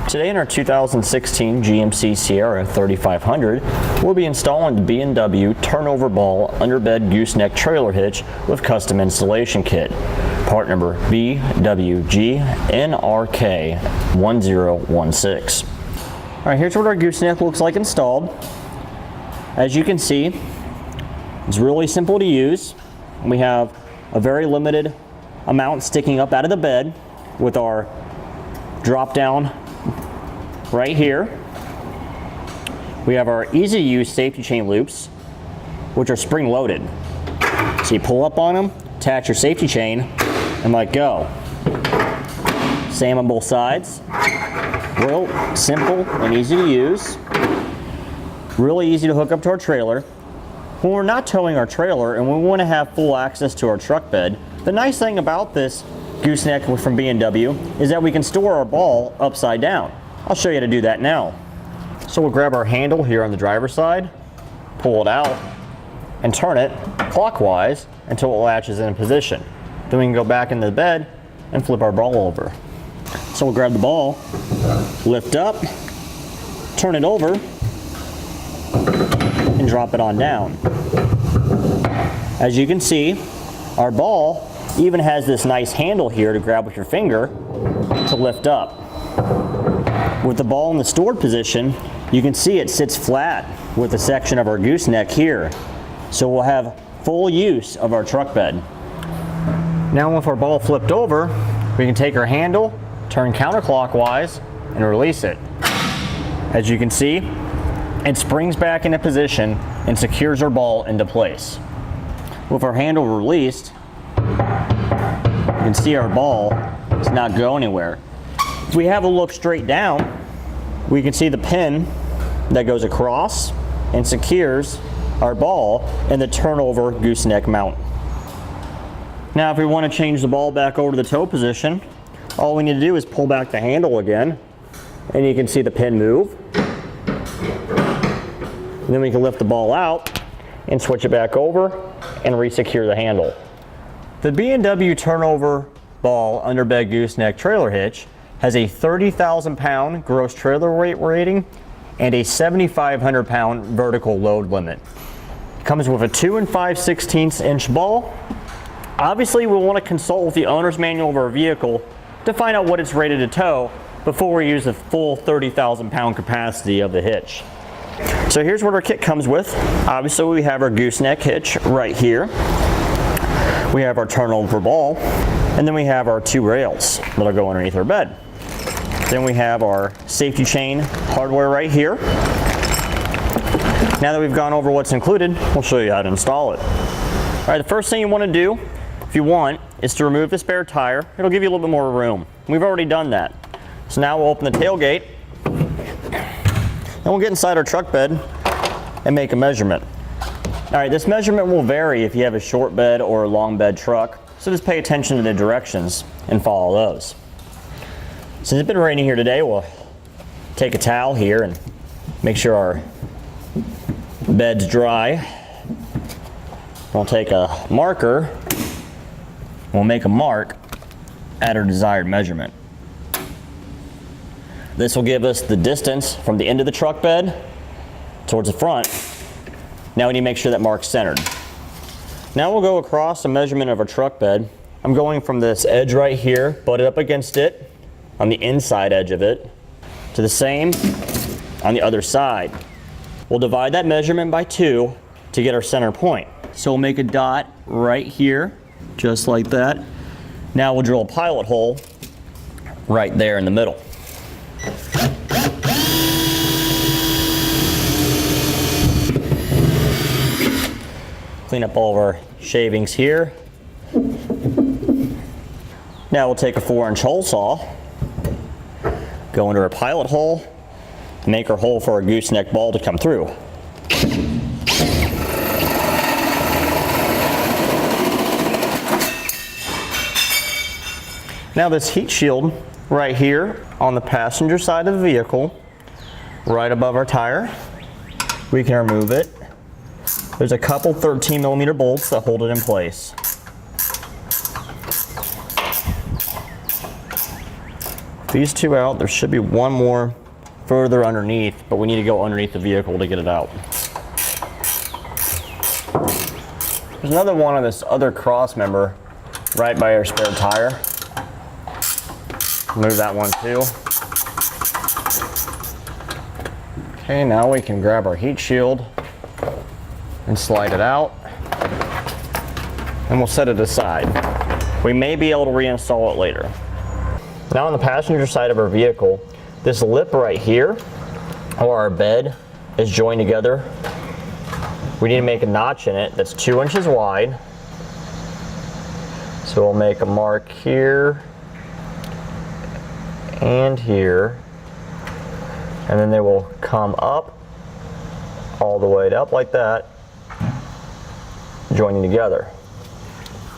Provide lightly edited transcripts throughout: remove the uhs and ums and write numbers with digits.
Today in our 2016 GMC Sierra 3500, we'll be installing the B&W turnover ball underbed gooseneck trailer hitch with custom installation kit. Part number BWG-NRK1016. Alright, here's what our gooseneck looks like installed. As you can see, it's really simple to use. We have a very limited amount sticking up out of the bed with our drop down right here. We have our easy to use safety chain loops, which are spring loaded. So you pull up on them, attach your safety chain, and let go. Same on both sides. Real simple and easy to use. Really easy to hook up to our trailer. When we're not towing our trailer and we want to have full access to our truck bed, the nice thing about this gooseneck from B&W is that we can store our ball upside down. I'll show you how to do that now. So we'll grab our handle here on the driver's side, pull it out, and turn it clockwise until it latches in position. Then we can go back into the bed and flip our ball over. So we'll grab the ball, lift up, turn it over, and drop it on down. As you can see, our ball even has this nice handle here to grab with your finger to lift up. With the ball in the stored position, you can see it sits flat with a section of our gooseneck here. So we'll have full use of our truck bed. Now with our ball flipped over, we can take our handle, turn counterclockwise, and release it. As you can see, it springs back into position and secures our ball into place. With our handle released, you can see our ball does not go anywhere. If we have a look straight down, we can see the pin that goes across and secures our ball in the turnover gooseneck mount. Now if we want to change the ball back over to the tow position, all we need to do is pull back the handle again, and you can see the pin move. And then we can lift the ball out and switch it back over and re-secure the handle. The B&W turnover ball underbed gooseneck trailer hitch has a 30,000 pound gross trailer weight rating and a 7,500 pound vertical load limit. It comes with a 2 5/16 inch ball. Obviously we'll want to consult with the owner's manual of our vehicle to find out what it's rated to tow before we use the full 30,000 pound capacity of the hitch. So here's what our kit comes with. Obviously we have our gooseneck hitch right here. We have our turnover ball, and then we have our 2 rails that'll go underneath our bed. Then we have our safety chain hardware right here. Now that we've gone over what's included, we'll show you how to install it. All right, the first thing you want to do, if you want, is to remove the spare tire. It'll give you a little bit more room. We've already done that. So now we'll open the tailgate, and we'll get inside our truck bed and make a measurement. All right, this measurement will vary if you have a short bed or a long bed truck, so just pay attention to the directions and follow those. Since it's been raining here today, we'll take a towel here and make sure our bed's dry. We'll take a marker, we'll make a mark at our desired measurement. This will give us the distance from the end of the truck bed towards the front. Now we need to make sure that mark's centered. Now we'll go across the measurement of our truck bed. I'm going from this edge right here, butted up against it, on the inside edge of it, to the same on the other side. We'll divide that measurement by 2 to get our center point. So we'll make a dot right here, just like that. Now we'll drill a pilot hole right there in the middle. Clean up all of our shavings here. Now we'll take a 4-inch hole saw, go into our pilot hole, make our hole for our gooseneck ball to come through. Now this heat shield right here on the passenger side of the vehicle, right above our tire, we can remove it. There's a couple 13mm bolts that hold it in place. these two out. There should be one more further underneath, but we need to go underneath the vehicle to get it out. There's another one on this other cross member right by our spare tire. Move that one too. Okay, now we can grab our heat shield and slide it out, and we'll set it aside. We may be able to reinstall it later. Now on the passenger side of our vehicle, this lip right here, or our bed, is joined together. We need to make a notch in it that's 2 inches wide. So we'll make a mark here and here, and then they will come up all the way up like that, joining together.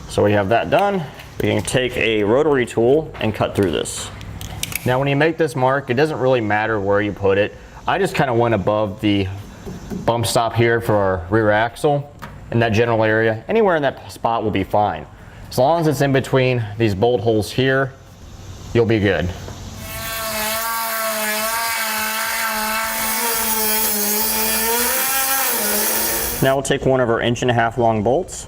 So we have that done. We can take a rotary tool and cut through this. Now when you make this mark, it doesn't really matter where you put it. I just kind of went above the bump stop here for our rear axle in that general area. Anywhere in that spot will be fine. As long as it's in between these bolt holes here, you'll be good. Now we'll take one of our 1.5 inch long bolts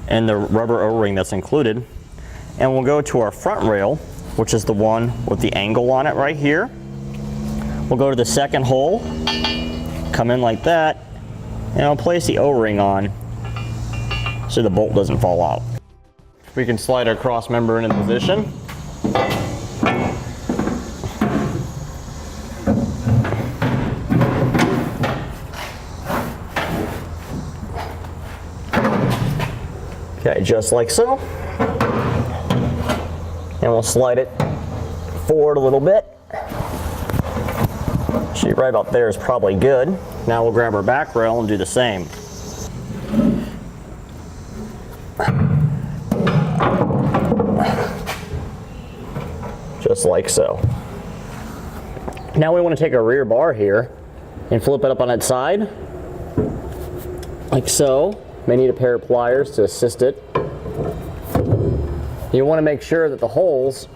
and the rubber O-ring that's included, and we'll go to our front rail, which is the one with the angle on it right here. We'll go to the second hole, come in like that, and I'll place the O-ring on so the bolt doesn't fall out. We can slide our cross member into position. Okay, just like so. And we'll slide it forward a little bit. Actually, right about there is probably good. Now we'll grab our back rail and do the same. Just like so. Now we want to take our rear bar here and flip it up on its side, like so. May need a pair of pliers to assist it. You want to make sure that the holes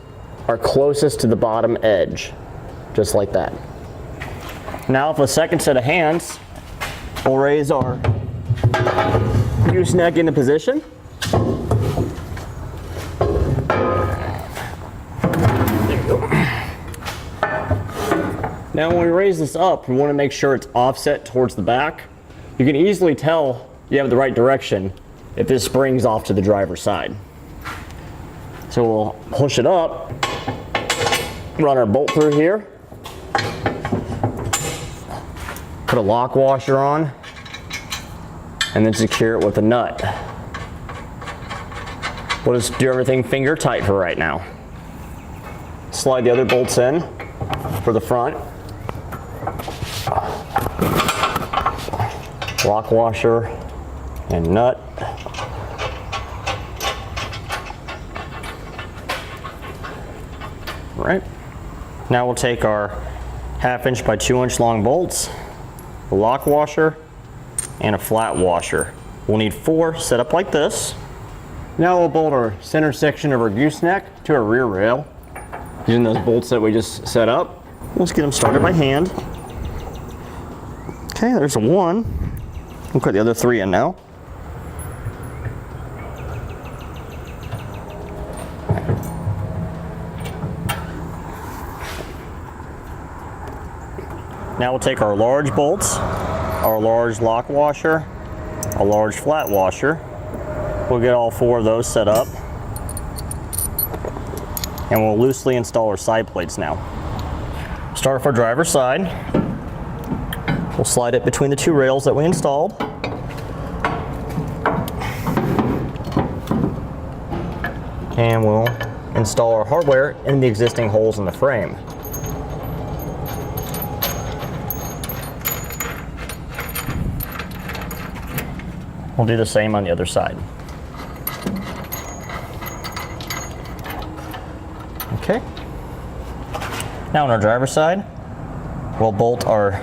are closest to the bottom edge, just like that. Now with a second set of hands, we'll raise our gooseneck into position. There you go. Now when we raise this up, we want to make sure it's offset towards the back. You can easily tell you have the right direction if this springs off to the driver's side. So we'll push it up, run our bolt through here, put a lock washer on, and then secure it with a nut. We'll just do everything finger tight for right now. Slide the other bolts in for the front. Lock washer and nut. Right. Now we'll take our 1/2 inch by 2 inch long bolts, a lock washer, and a flat washer. We'll need 4 set up like this. Now we'll bolt our center section of our gooseneck to our rear rail using those bolts that we just set up. Let's get them started by hand. Okay, there's one. We'll put the other 3 in now. Now we'll take our large bolts, our large lock washer, a large flat washer. We'll get all 4 of those set up. And we'll loosely install our side plates now. Start with our driver's side. We'll slide it between the 2 rails that we installed. And we'll install our hardware in the existing holes in the frame. We'll do the same on the other side. Okay. Now on our driver's side, we'll bolt our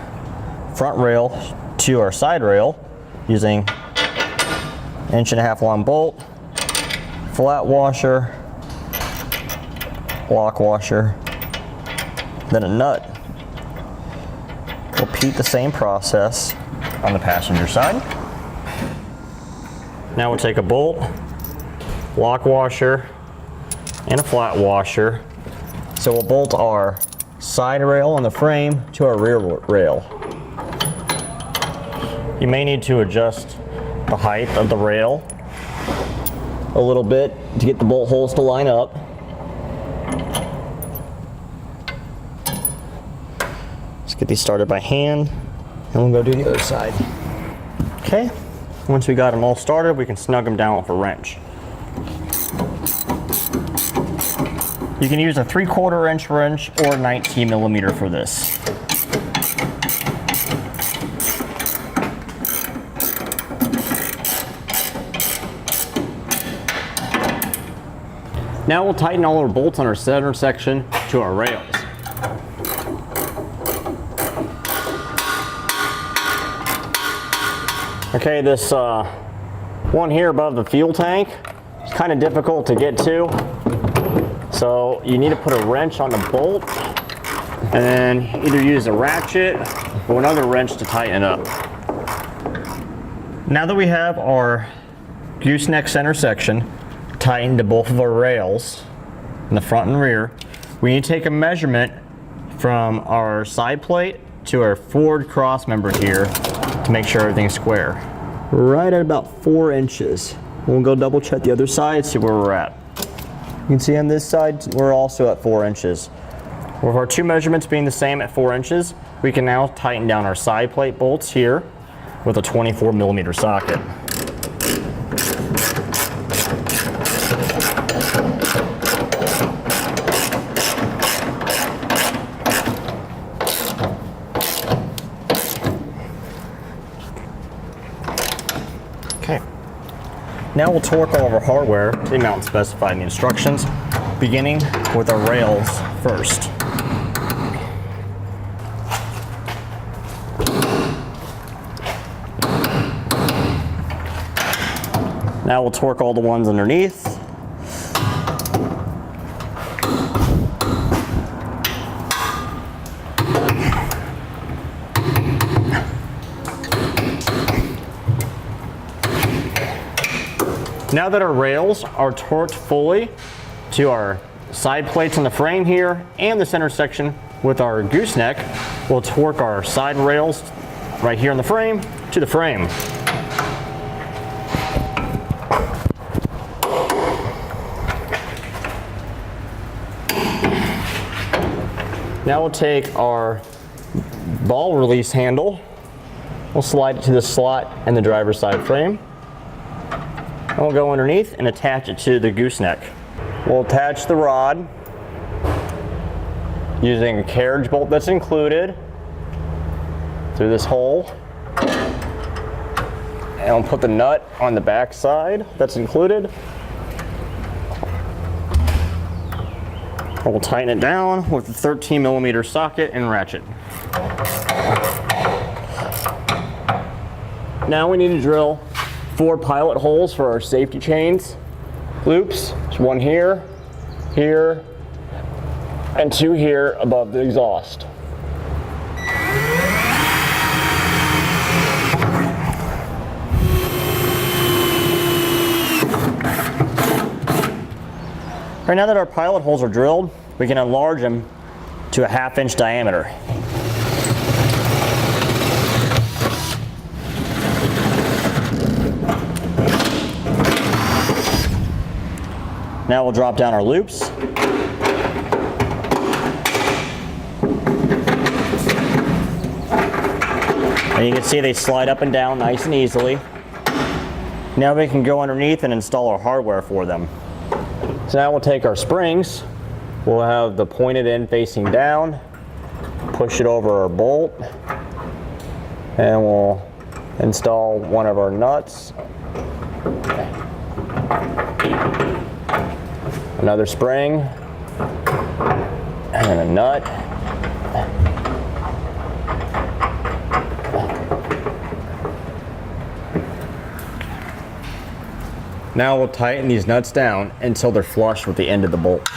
front rail to our side rail using 1.5 inch long bolt, flat washer, lock washer, then a nut. Repeat the same process on the passenger side. Now we'll take a bolt, lock washer, and a flat washer. So we'll bolt our side rail on the frame to our rear rail. You may need to adjust the height of the rail a little bit to get the bolt holes to line up. Let's get these started by hand, and we'll go do the other side. Okay, once we got them all started, we can snug them down with a wrench. You can use a 3/4 inch wrench or 19 millimeter for this. Now we'll tighten all our bolts on our center section to our rails. Okay, this one here above the fuel tank is kind of difficult to get to. So you need to put a wrench on the bolt and then either use a ratchet or another wrench to tighten it up. Now that we have our gooseneck center section tightened to both of our rails in the front and rear, we need to take a measurement from our side plate to our forward cross member here to make sure everything's square. Right at about 4 inches. We'll go double check the other side, see where we're at. You can see on this side, we're also at 4 inches. With our two measurements being the same at 4 inches, we can now tighten down our side plate bolts here with a 24 millimeter socket. Okay. Now we'll torque all of our hardware to the amount specified in the instructions, beginning with our rails first. Now we'll torque all the ones underneath. Now that our rails are torqued fully to our side plates on the frame here and the center section with our gooseneck, we'll torque our side rails right here in the frame to the frame. Now we'll take our ball release handle, we'll slide it to the slot in the driver's side frame. And we'll go underneath and attach it to the gooseneck. We'll attach the rod using a carriage bolt that's included through this hole. And we'll put the nut on the back side that's included. We'll tighten it down with a 13 millimeter socket and ratchet. Now we need to drill 4 pilot holes for our safety chains loops. There's one here, here, and 2 here above the exhaust. Right now that our pilot holes are drilled, we can enlarge them to a 1/2 inch diameter. Now we'll drop down our loops. And you can see they slide up and down nice and easily. Now we can go underneath and install our hardware for them. So now we'll take our springs. We'll have the pointed end facing down, push it over our bolt, and we'll install one of our nuts. Another spring, and then a nut. Now we'll tighten these nuts down until they're flush with the end of the bolt.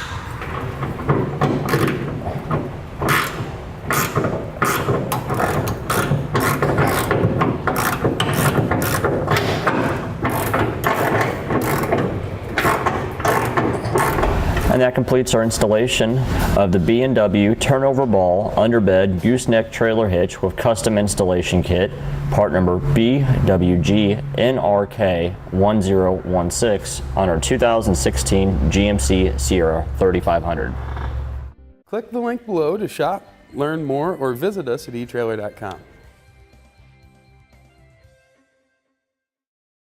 And that completes our installation of the B&W turnover ball underbed gooseneck trailer hitch with custom installation kit, part number BWG-NRK1016 on our 2016 GMC Sierra 3500. Click the link below to shop, learn more, or visit us at etrailer.com.